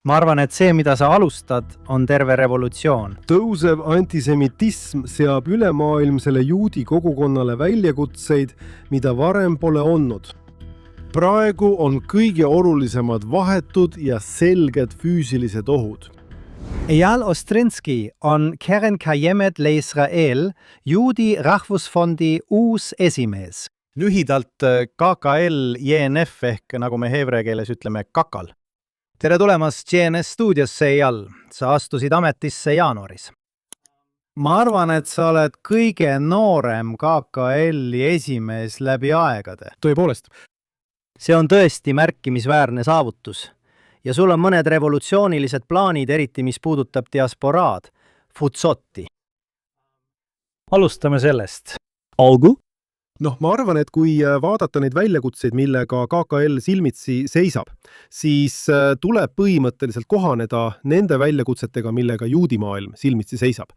Ma arvan, et see, mida sa alustad, on terve revolutsioon. Tõusev antisemitism seab ülemaailmsele juudi kogukonnale väljakutseid, mida varem pole olnud. Praegu on kõige olulisemad vahetud ja selged füüsilised ohud. Eyal Ostrinski on Keren Kayemet leIsrael, juudi rahvusfondi uus esimees. Lühidalt KKL JNF ehk nagu me heevre keeles ütleme kakal. Tere tulemast GNS stuudiosse, Eyal. Sa astusid ametisse jaanuaris. Ma arvan, et sa oled kõige noorem KKL-i esimees läbi aegade. Tõepoolest. See on tõesti märkimisväärne saavutus. Ja sul on mõned revolutsioonilised plaanid, eriti mis puudutab diasporaad, Futsoti. Alustame sellest. Olgu? Ma arvan, et kui vaadata neid väljakutseid, millega KKL silmitsi seisab, siis tuleb põhimõtteliselt kohaneda nende väljakutsetega, millega juudimaailm silmitsi seisab.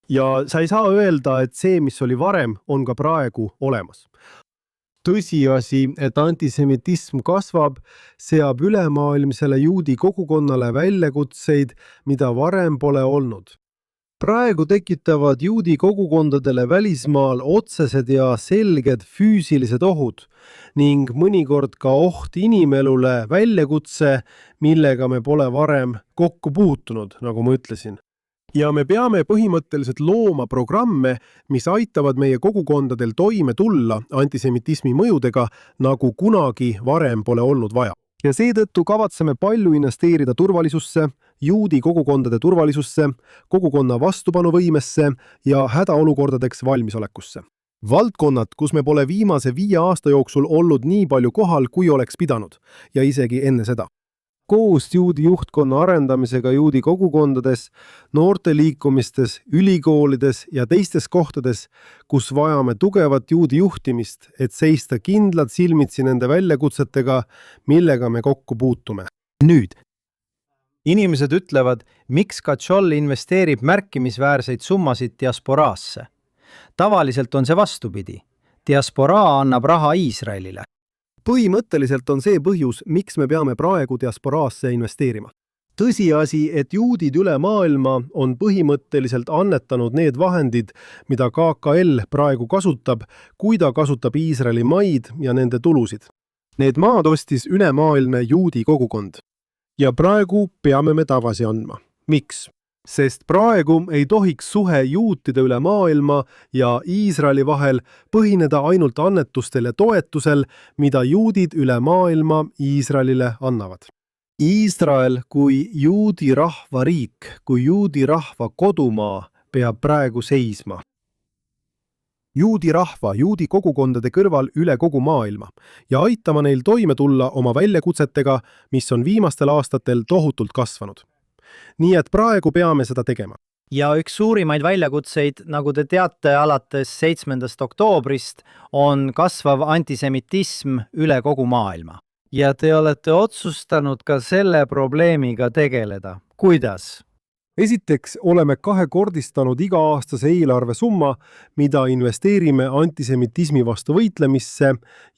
Ja sa ei saa öelda, et see, mis oli varem, on ka praegu olemas. Tõsiasi, et antisemitism kasvab, seab ülemaailmsele juudi kogukonnale väljakutseid, mida varem pole olnud. Praegu tekitavad juudi kogukondadele välismaal otsesed ja selged füüsilised ohud ning mõnikord ka oht inimelule väljakutse, millega me pole varem kokku puutunud, nagu ma ütlesin. Ja me peame põhimõtteliselt looma programme, mis aitavad meie kogukondadel toime tulla antisemitismi mõjudega, nagu kunagi varem pole olnud vaja. Ja seetõttu kavatseme palju investeerida turvalisusse, juudi kogukondade turvalisusse, kogukonna vastupanuvõimesse ja hädaolukordadeks valmisolekusse. Valdkonnad, kus me pole viimase 5 aasta jooksul olnud nii palju kohal, kui oleks pidanud, ja isegi enne seda. Koos juudi juhtkonna arendamisega juudi kogukondades, noorte liikumistes, ülikoolides ja teistes kohtades, kus vajame tugevat juudi juhtimist, et seista kindlad silmitsi nende väljakutsetega, millega me kokku puutume. Nüüd. Inimesed ütlevad, miks Kachol investeerib märkimisväärseid summasid diasporaasse. Tavaliselt on see vastupidi. Diasporaa annab raha Iisraelile. Põhimõtteliselt on see põhjus, miks me peame praegu diasporaasse investeerima. Tõsiasi, et juudid üle maailma on põhimõtteliselt annetanud need vahendid, mida KKL praegu kasutab, kui ta kasutab Iisraeli maid ja nende tulusid. Need maad ostis ülemaailmne juudi kogukond. Ja praegu peame me tagasi andma. Miks? Sest praegu ei tohiks suhe juutide üle maailma ja Iisraeli vahel põhineda ainult annetustel ja toetusel, mida juudid üle maailma Iisraelile annavad. Iisrael kui juudi rahva riik, kui juudi rahva kodumaa peab praegu seisma. Juudi rahva, juudi kogukondade kõrval üle kogu maailma ja aitama neil toime tulla oma väljakutsetega, mis on viimastel aastatel tohutult kasvanud. Nii et praegu peame seda tegema. Ja üks suurimaid väljakutseid, nagu te teate, alates 7. oktoobrist on kasvav antisemitism üle kogu maailma. Ja te olete otsustanud ka selle probleemiga tegeleda. Kuidas? Esiteks oleme 2-kordistanud iga-aastase eelarve summa, mida investeerime antisemitismi vastu võitlemisse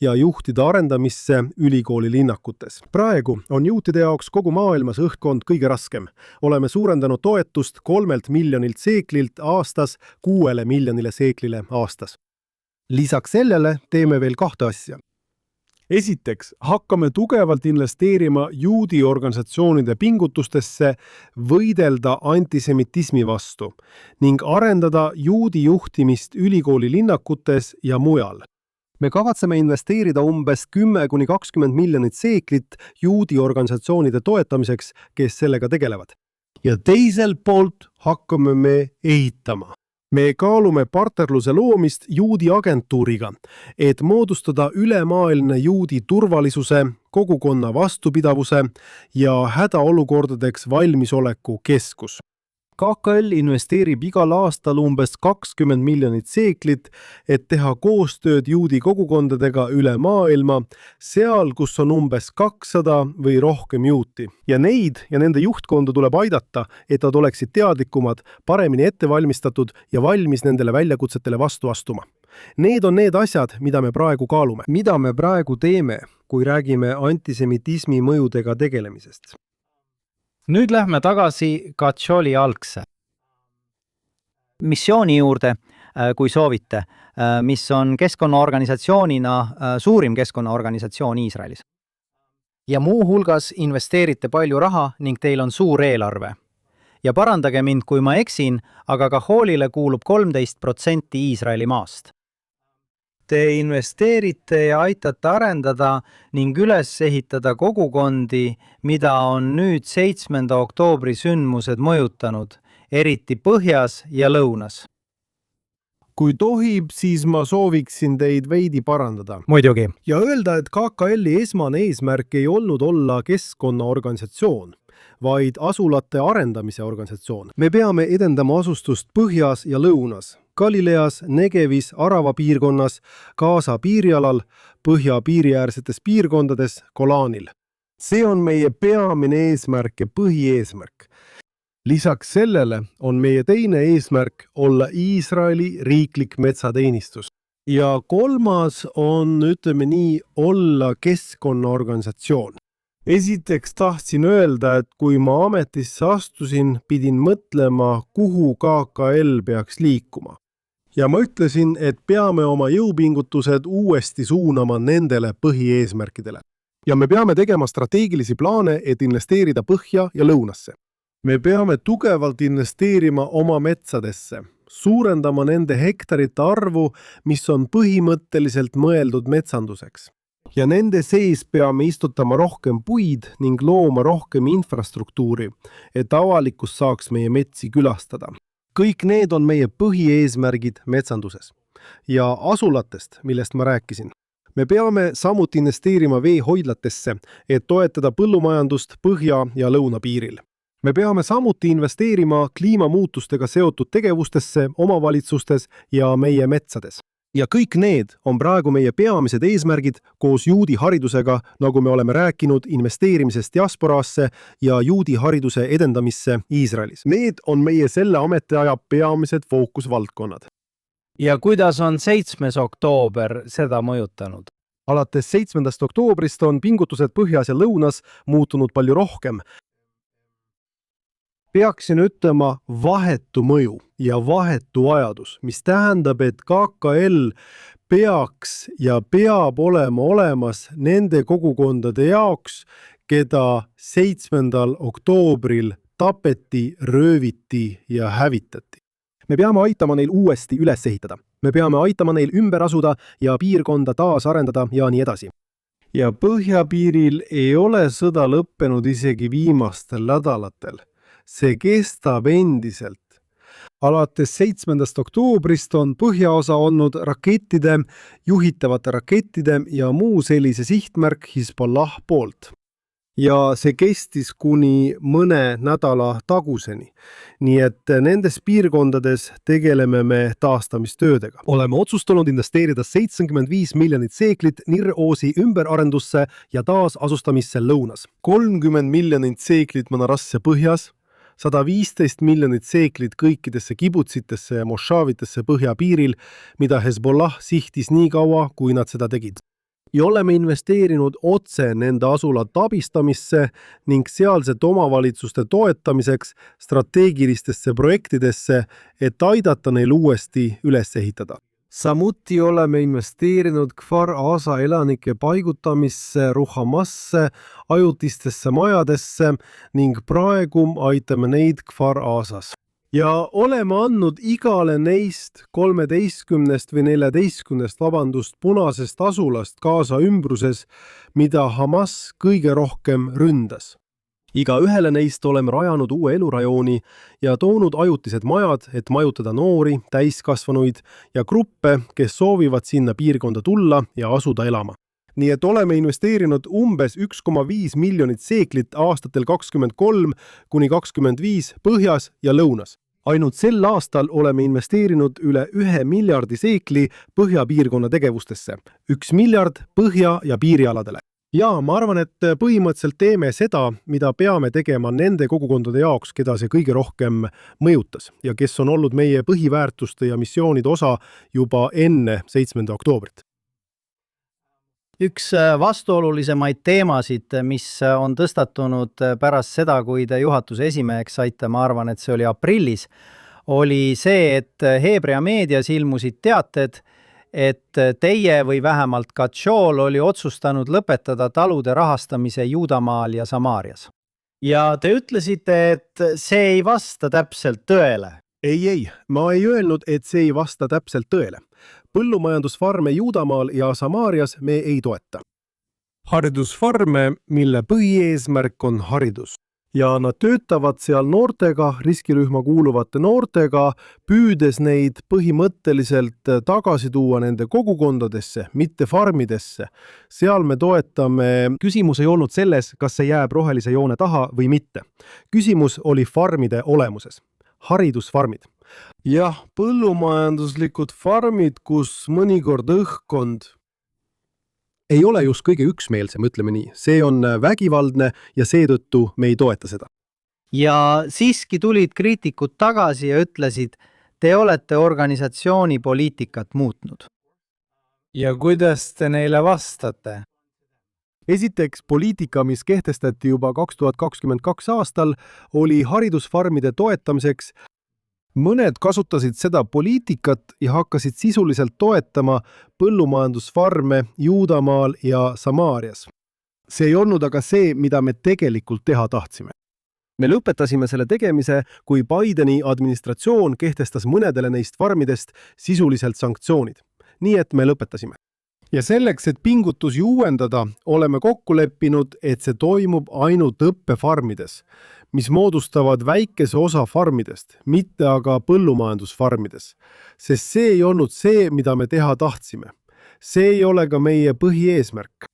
ja juhtide arendamisse ülikooli linnakutes. Praegu on juutide jaoks kogu maailmas õhkkond kõige raskem. Oleme suurendanud toetust 3 miljonilt seeklilt aastas 6 miljonile seeklile aastas. Lisaks sellele teeme veel 2 asja. Esiteks, hakkame tugevalt investeerima juudi organisatsioonide pingutustesse võidelda antisemitismi vastu ning arendada juudi juhtimist ülikooli linnakutes ja mujal. Me kavatseme investeerida umbes 10–20 miljonit seeklit juudi organisatsioonide toetamiseks, kes sellega tegelevad. Ja teiselt poolt hakkame me ehitama. Me kaalume partnerluse loomist juudi agentuuriga, et moodustada ülemaailmne juudi turvalisuse, kogukonna vastupidavuse ja hädaolukordadeks valmisoleku keskus. KKL investeerib igal aastal umbes 20 miljonit seeklit, et teha koostööd juudi kogukondadega üle maailma, seal, kus on umbes 200 või rohkem juuti. Ja neid ja nende juhtkonda tuleb aidata, et nad oleksid teadlikumad, paremini ettevalmistatud ja valmis nendele väljakutsetele vastu astuma. Need on need asjad, mida me praegu kaalume. Mida me praegu teeme, kui räägime antisemitismi mõjudega tegelemisest? Nüüd lähme tagasi Gatšoli algse missiooni juurde, kui soovite, mis on keskkonnaorganisatsioonina suurim keskkonnaorganisatsioon Iisraelis. Ja muu hulgas investeerite palju raha ning teil on suur eelarve. Ja parandage mind, kui ma eksin, aga Kaholile kuulub 13% Iisraeli maast. Te investeerite ja aitate arendada ning üles ehitada kogukondi, mida on nüüd 7. oktoobri sündmused mõjutanud, eriti põhjas ja lõunas. Kui tohib, siis ma sooviksin teid veidi parandada. Muidugi. Ja öelda, et KKL-i esmane eesmärk ei olnud olla keskkonnaorganisatsioon, vaid asulate arendamise organisatsioon. Me peame edendama asustust põhjas ja lõunas, Galileas, Negevis, Arava piirkonnas, Gaza piirialal, põhja piiriäärsetes piirkondades, Golanil. See on meie peamine eesmärk ja põhieesmärk. Lisaks sellele on meie teine eesmärk olla Iisraeli riiklik metsateenistus. Ja kolmas on, ütleme nii, olla keskkonnaorganisatsioon. Esiteks tahtsin öelda, et kui ma ametisse astusin, pidin mõtlema, kuhu KKL peaks liikuma. Ja ma ütlesin, et peame oma jõupingutused uuesti suunama nendele põhieesmärkidele. Ja me peame tegema strateegilisi plaane, et investeerida põhja ja lõunasse. Me peame tugevalt investeerima oma metsadesse, suurendama nende hektarite arvu, mis on põhimõtteliselt mõeldud metsanduseks. Ja nende sees peame istutama rohkem puid ning looma rohkem infrastruktuuri, et avalikkus saaks meie metsi külastada. Kõik need on meie põhieesmärgid metsanduses. Ja asulatest, millest ma rääkisin. Me peame samuti investeerima veehoidlatesse, et toetada põllumajandust põhja- ja lõunapiiril. Me peame samuti investeerima kliimamuutustega seotud tegevustesse omavalitsustes ja meie metsades. Ja kõik need on praegu meie peamised eesmärgid koos juudi haridusega, nagu me oleme rääkinud investeerimisest diasporaasse ja juudi hariduse edendamisse Iisraelis. Need on meie selle ametiaja peamised fookusvaldkonnad. Ja kuidas on 7. oktoober seda mõjutanud? Alates 7. oktoobrist on pingutused põhjas ja lõunas muutunud palju rohkem. Peaksin ütlema vahetu mõju ja vahetu vajadus, mis tähendab, et KKL peaks ja peab olema olemas nende kogukondade jaoks, keda 7. oktoobril tapeti, rööviti ja hävitati. Me peame aitama neil uuesti üles ehitada. Me peame aitama neil ümber asuda ja piirkonda taas arendada ja nii edasi. Ja põhjapiiril ei ole sõda lõppenud isegi viimastel nädalatel. See kestab endiselt. Alates 7. oktoobrist on põhjaosa olnud rakettide, juhitavate rakettide ja muu sellise sihtmärk Hezbollah poolt. Ja see kestis kuni mõne nädala taguseni. Nii et nendes piirkondades tegeleme me taastamistöödega. Oleme otsustanud investeerida 75 miljonit seeklit Nir-Oosi ümberarendusse ja taasasustamisse lõunas. 30 miljonit seeklit Manarasse põhjas, 115 miljonit seeklit kõikidesse kibutsitesse ja mošaavitesse põhjapiiril, mida Hezbollah sihtis nii kaua, kui nad seda tegid. Ja oleme investeerinud otse nende asulate abistamisse ning sealsete omavalitsuste toetamiseks strateegilistesse projektidesse, et aidata neil uuesti üles ehitada. Samuti oleme investeerinud Kfar Aza elanike paigutamisse, Ruhamasse, ajutistesse majadesse ning praegu aitame neid Kfar Azas. Ja oleme andnud igale neist 13 või 14 punasest asulast Gaza ümbruses, mida Hamas kõige rohkem ründas. Iga ühele neist oleme rajanud uue elurajooni ja toonud ajutised majad, et majutada noori, täiskasvanuid ja gruppe, kes soovivad sinna piirkonda tulla ja asuda elama. Nii et oleme investeerinud umbes 1,5 miljonit seeklit aastatel 23 kuni 25 põhjas ja lõunas. Ainult sel aastal oleme investeerinud üle 1 miljardi seekli põhjapiirkonna tegevustesse, 1 miljard põhja- ja piirialadele. Ja ma arvan, et põhimõtteliselt teeme seda, mida peame tegema nende kogukondade jaoks, keda see kõige rohkem mõjutas ja kes on olnud meie põhiväärtuste ja missioonide osa juba enne 7. oktoobrit. Üks vastuolulisemaid teemasid, mis on tõstatunud pärast seda, kui te juhatuse esimeheks saite, ma arvan, et see oli aprillis, oli see, et Heebrea meedias ilmusid teated, et teie või vähemalt Gatšol oli otsustanud lõpetada talude rahastamise Juudamaal ja Samaarias. Ja te ütlesite, et see ei vasta täpselt tõele. Ei, ma ei öelnud, et see ei vasta täpselt tõele. Põllumajandusfarme Juudamaal ja Samaarias me ei toeta. Haridusfarme, mille põhieesmärk on haridus. Ja nad töötavad seal noortega, riskirühma kuuluvate noortega, püüdes neid põhimõtteliselt tagasi tuua nende kogukondadesse, mitte farmidesse. Seal me toetame, küsimus ei olnud selles, kas see jääb rohelise joone taha või mitte. Küsimus oli farmide olemuses. Haridusfarmid. Jah, põllumajanduslikud farmid, kus mõnikord õhkkond ei ole just kõige üksmeelsem, ütleme nii. See on vägivaldne ja seetõttu me ei toeta seda. Ja siiski tulid kriitikud tagasi ja ütlesid, te olete organisatsiooni poliitikat muutnud. Ja kuidas te neile vastate? Esiteks, poliitika, mis kehtestati juba 2022 aastal, oli haridusfarmide toetamiseks. Mõned kasutasid seda poliitikat ja hakkasid sisuliselt toetama põllumajandusfarme Juudamaal ja Samaarias. See ei olnud aga see, mida me tegelikult teha tahtsime. Me lõpetasime selle tegemise, kui Bideni administratsioon kehtestas mõnedele neist farmidest sisuliselt sanktsioonid. Nii et me lõpetasime. Ja selleks, et pingutusi uuendada, oleme kokku leppinud, et see toimub ainult õppefarmides, mis moodustavad väikese osa farmidest, mitte aga põllumajandusfarmides, sest see ei olnud see, mida me teha tahtsime. See ei ole ka meie põhieesmärk.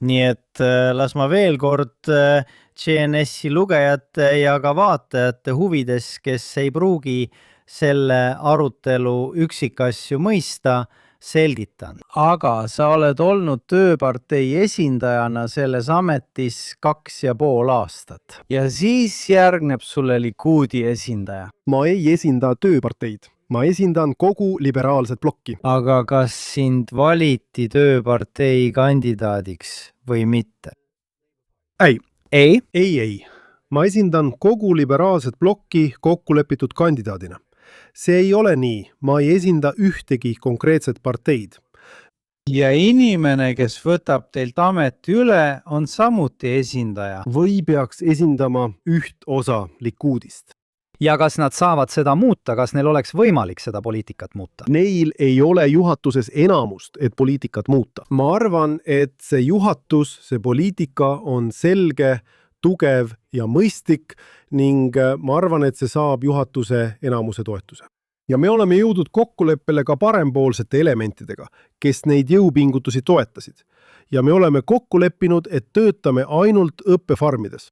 Nii et las ma veel kord GNS-i lugejate ja ka vaatajate huvides, kes ei pruugi selle arutelu üksikasju mõista, selgitan. Aga sa oled olnud tööpartei esindajana selles ametis 2,5 aastat. Ja siis järgneb sulle Likuudi esindaja. Ma ei esinda tööparteid. Ma esindan kogu liberaalset blokki. Aga kas sind valiti tööpartei kandidaadiks või mitte? Ei. Ma esindan kogu liberaalset blokki kokkulepitud kandidaadina. See ei ole nii, ma ei esinda ühtegi konkreetset parteid. Ja inimene, kes võtab teilt ameti üle, on samuti esindaja. Või peaks esindama üht osa Likuudist. Ja kas nad saavad seda muuta, kas neil oleks võimalik seda poliitikat muuta? Neil ei ole juhatuses enamust, et poliitikat muuta. Ma arvan, et see juhatus, see poliitika on selge, tugev ja mõistlik ning ma arvan, et see saab juhatuse enamuse toetuse. Ja me oleme jõudnud kokkuleppele ka parempoolsete elementidega, kes neid jõupingutusi toetasid. Ja me oleme kokku leppinud, et töötame ainult õppefarmides.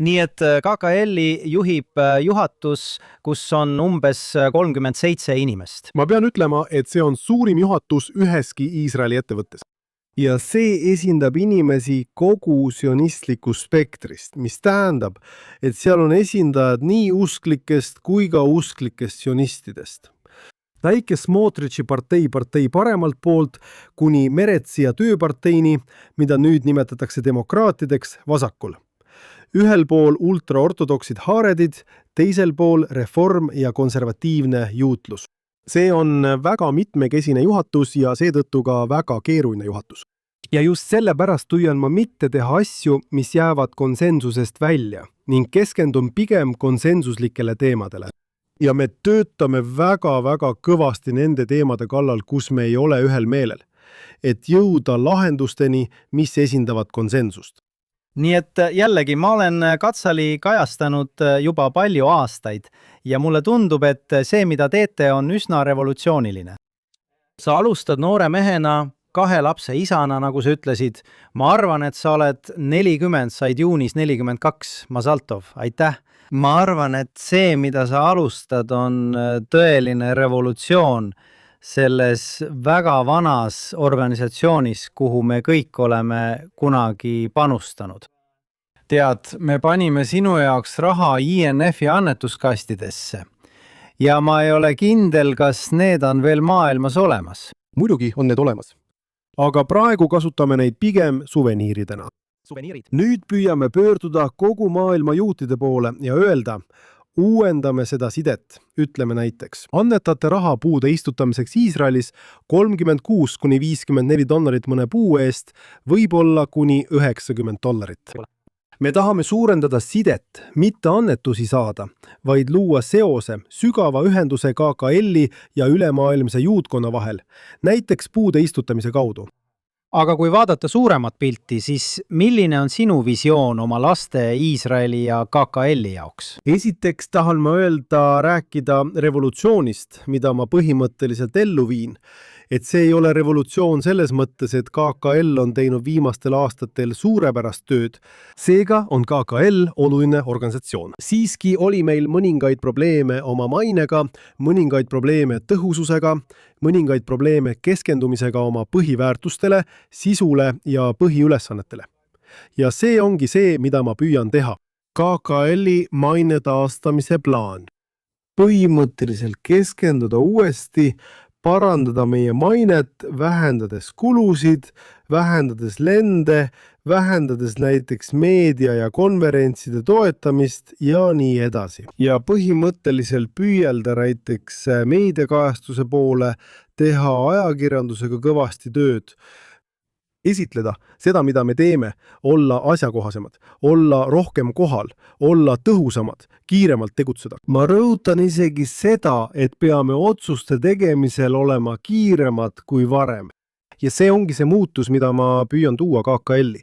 Nii et KKL-i juhib juhatus, kus on umbes 37 inimest. Ma pean ütlema, et see on suurim juhatus üheski Iisraeli ettevõttes. Ja see esindab inimesi kogu sionistliku spektrist, mis tähendab, et seal on esindajad nii usklikest kui ka usklikest sionistidest. Väike Smotric'i partei paremalt poolt kuni Meretsi ja tööparteini, mida nüüd nimetatakse demokraatideks, vasakul. Ühel pool ultraortodoksid haaredid, teisel pool reform ja konservatiivne juutlus. See on väga mitmekesine juhatus ja seetõttu ka väga keeruline juhatus. Ja just sellepärast püüan ma mitte teha asju, mis jäävad konsensusest välja ning keskendun pigem konsensuslikele teemadele. Ja me töötame väga kõvasti nende teemade kallal, kus me ei ole ühel meelel, et jõuda lahendusteni, mis esindavad konsensust. Nii et jällegi, ma olen Katsali kajastanud juba palju aastaid ja mulle tundub, et see, mida teete, on üsna revolutsiooniline. Sa alustad noore mehena, 2 lapse isana, nagu sa ütlesid. Ma arvan, et sa oled 40, said juunis 42. Mazaltov, aitäh! Ma arvan, et see, mida sa alustad, on tõeline revolutsioon selles väga vanas organisatsioonis, kuhu me kõik oleme kunagi panustanud. Tead, me panime sinu jaoks raha INF-i annetuskastidesse ja ma ei ole kindel, kas need on veel maailmas olemas. Muidugi on need olemas. aga praegu kasutame neid pigem suveniiridena. Nüüd püüame pöörduda kogu maailma juutide poole ja öelda, uuendame seda sidet, ütleme näiteks. Annetate raha puude istutamiseks Iisraelis $36–54 mõne puu eest, võib-olla kuni $90. Me tahame suurendada sidet, mitte annetusi saada, vaid luua seose, sügava ühenduse KKL-i ja ülemaailmse juutkonna vahel, näiteks puude istutamise kaudu. Aga kui vaadata suuremat pilti, siis milline on sinu visioon oma laste Iisraeli ja KKL-i jaoks? Esiteks tahan ma rääkida revolutsioonist, mida ma põhimõtteliselt ellu viin. Et see ei ole revolutsioon selles mõttes, et KKL on teinud viimastel aastatel suurepärast tööd. Seega on KKL oluline organisatsioon. Siiski oli meil mõningaid probleeme oma mainega, mõningaid probleeme tõhususega, mõningaid probleeme keskendumisega oma põhiväärtustele, sisule ja põhiülesannetele. Ja see ongi see, mida ma püüan teha. KKL-i maine taastamise plaan. Põhimõtteliselt keskenduda uuesti, parandada meie mainet, vähendades kulusid, vähendades lende, vähendades näiteks meedia ja konverentside toetamist ja nii edasi. Ja põhimõtteliselt püüelda näiteks meediakajastuse poole, teha ajakirjandusega kõvasti tööd, esitleda seda, mida me teeme, olla asjakohasemad, olla rohkem kohal, olla tõhusamad, kiiremalt tegutseda. Ma rõhutan isegi seda, et peame otsuste tegemisel olema kiiremad kui varem. Ja see ongi see muutus, mida ma püüan tuua KKL-i.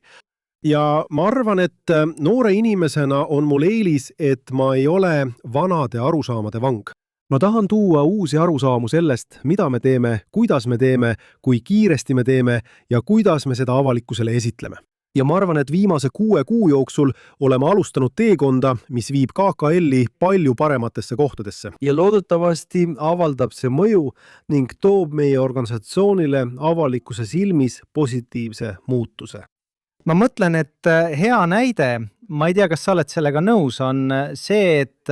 Ja ma arvan, et noore inimesena on mul eelis, et ma ei ole vanade arusaamade vang. Ma tahan tuua uusi arusaamu sellest, mida me teeme, kuidas me teeme, kui kiiresti me teeme ja kuidas me seda avalikkusele esitleme. Ja ma arvan, et viimase 6 kuu jooksul oleme alustanud teekonda, mis viib KKL-i palju parematesse kohtadesse. Ja loodetavasti avaldab see mõju ning toob meie organisatsioonile avalikkuse silmis positiivse muutuse. Ma mõtlen, et hea näide, ma ei tea, kas sa oled sellega nõus, on see, et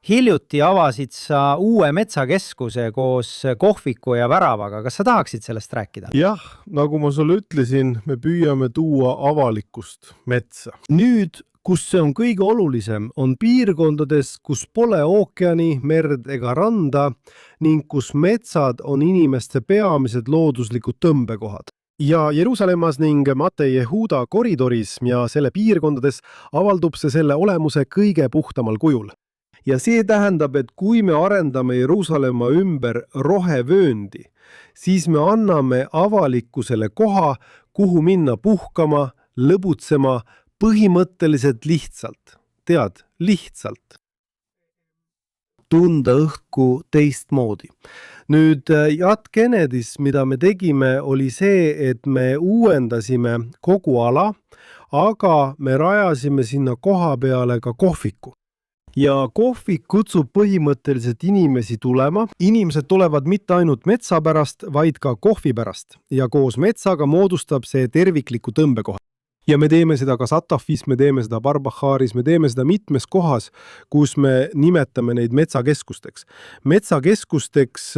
hiljuti avasid sa uue metsakeskuse koos kohviku ja väravaga. Kas sa tahaksid sellest rääkida? Jah, nagu ma sulle ütlesin, me püüame tuua avalikkust metsa. Nüüd, kus see on kõige olulisem, on piirkondades, kus pole ookeani, merd ega randa ning kus metsad on inimeste peamised looduslikud tõmbekohad. Ja Jeruusalemmas ning Mate Jehuda koridoris ja selle piirkondades avaldub see selle olemuse kõige puhtamal kujul. Ja see tähendab, et kui me arendame Jeruusalemma ümber rohevööndi, siis me anname avalikkusele koha, kuhu minna puhkama, lõbutsema põhimõtteliselt lihtsalt. Tead, lihtsalt. Tunda õhku teistmoodi. Nüüd Jat Kennedys, mida me tegime, oli see, et me uuendasime kogu ala, aga me rajasime sinna koha peale ka kohviku. Ja kohvik kutsub põhimõtteliselt inimesi tulema. Inimesed tulevad mitte ainult metsa pärast, vaid ka kohvi pärast. Ja koos metsaga moodustab see tervikliku tõmbekoha. Ja me teeme seda ka Satafis, me teeme seda Barbacharis, me teeme seda mitmes kohas, kus me nimetame neid metsakeskusteks. Metsakeskusteks,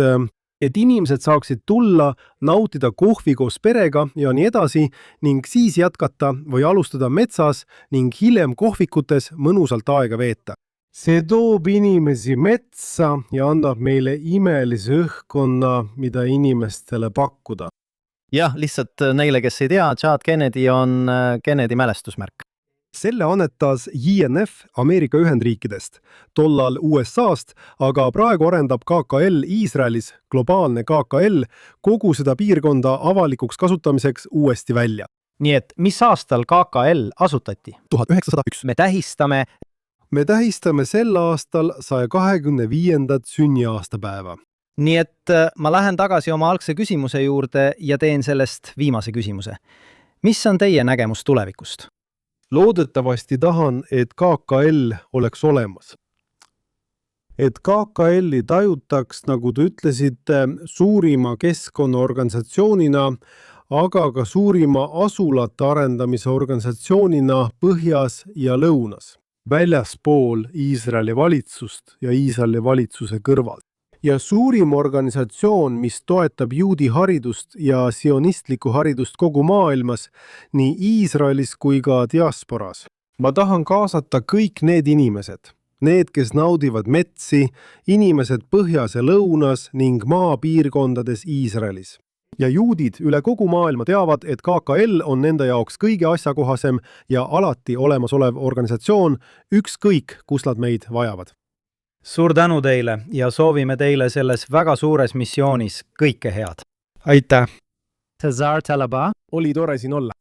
et inimesed saaksid tulla, nautida kohvi koos perega ja nii edasi ning siis jätkata või alustada metsas ning hiljem kohvikutes mõnusalt aega veeta. See toob inimesi metsa ja annab meile imelise õhkkonna, mida inimestele pakkuda. Jah, lihtsalt neile, kes ei tea, Jat Kennedy on Kennedy mälestusmärk. Selle annetas JNF Ameerika Ühendriikidest, tollal USA-st, aga praegu arendab KKL Iisraelis, globaalne KKL, kogu seda piirkonda avalikuks kasutamiseks uuesti välja. Nii et mis aastal KKL asutati? 1901. Me tähistame sel aastal 125. sünniaastapäeva. Nii et ma lähen tagasi oma algse küsimuse juurde ja teen sellest viimase küsimuse. Mis on teie nägemus tulevikust? Loodetavasti tahan, et KKL oleks olemas. Et KKL-i tajutaks, nagu te ütlesite, suurima keskkonnaorganisatsioonina, aga ka suurima asulate arendamise organisatsioonina põhjas ja lõunas, väljaspool Iisraeli valitsust ja Iisraeli valitsuse kõrval. ja suurim organisatsioon, mis toetab juudi haridust ja sionistlikku haridust kogu maailmas, nii Iisraelis kui ka diasporas. Ma tahan kaasata kõik need inimesed, need, kes naudivad metsi, inimesed põhjas ja lõunas ning maapiirkondades Iisraelis. Ja juudid üle kogu maailma teavad, et KKL on nende jaoks kõige asjakohasem ja alati olemasolev organisatsioon, ükskõik, kus nad meid vajavad. Suur tänu teile ja soovime teile selles väga suures missioonis kõike head. Aitäh! Tazar Talaba. Oli tore siin olla.